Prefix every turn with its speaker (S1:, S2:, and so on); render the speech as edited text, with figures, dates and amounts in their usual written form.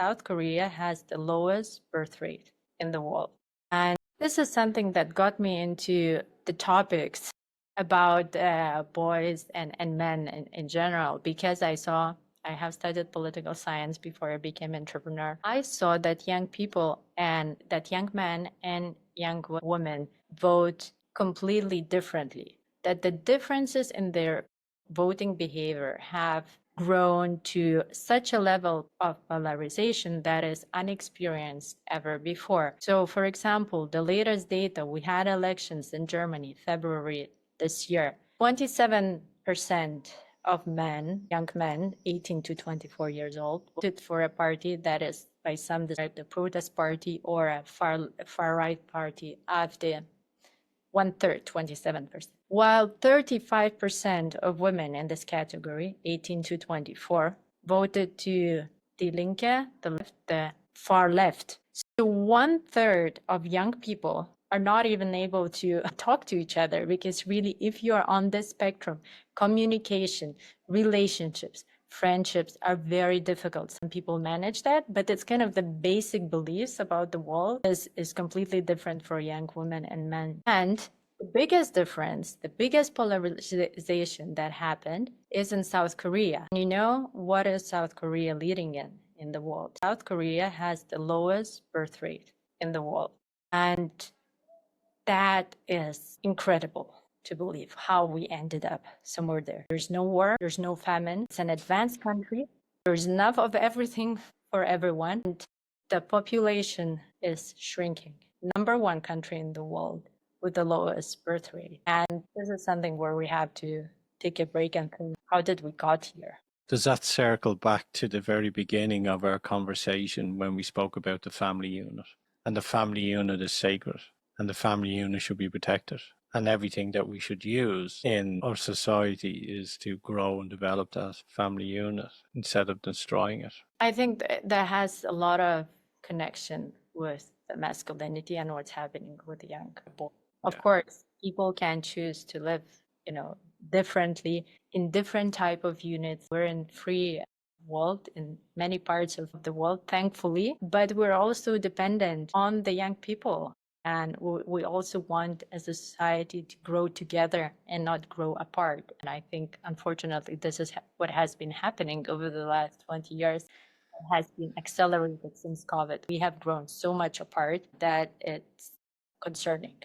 S1: South Korea has the lowest birth rate in the world. And this is something that got me into the topics about boys and men in general, because I have studied political science before I became an entrepreneur. I saw that young people and that young men and young women vote completely differently, that the differences in their voting behavior have grown to such a level of polarization that is unexperienced ever before. So, for example, the latest data, we had elections in Germany, February this year. 27% of men, young men, 18 to 24 years old, voted for a party that is by some described a protest party or a far right party of the 1/3, 27%. While 35% of women in this category, 18 to 24, voted to Die Linke, the far left. So 1/3 of young people are not even able to talk to each other, because really, if you are on this spectrum, communication, relationships, friendships are very difficult. Some people manage that, but it's kind of the basic beliefs about the world is completely different for young women and men. And the biggest difference, the biggest polarization that happened is in South Korea. You know, what is South Korea leading in the world? South Korea has the lowest birth rate in the world. And that is incredible to believe, how we ended up somewhere there. There's no war, there's no famine. It's an advanced country. There's enough of everything for everyone. And the population is shrinking. Number one country in the world with the lowest birth rate. And this is something where we have to take a break and think, how did we got here?
S2: Does that circle back to the very beginning of our conversation when we spoke about the family unit? And the family unit is sacred, and the family unit should be protected. And everything that we should use in our society is to grow and develop that family unit instead of destroying it.
S1: I think that has a lot of connection with the masculinity and what's happening with young people. Of course, people can choose to live, differently in different type of units. We're in free world in many parts of the world, thankfully, but we're also dependent on the young people. And we also want, as a society, to grow together and not grow apart. And I think, unfortunately, this is what has been happening over the last 20 years. It has been accelerated since COVID. We have grown so much apart that it's concerning.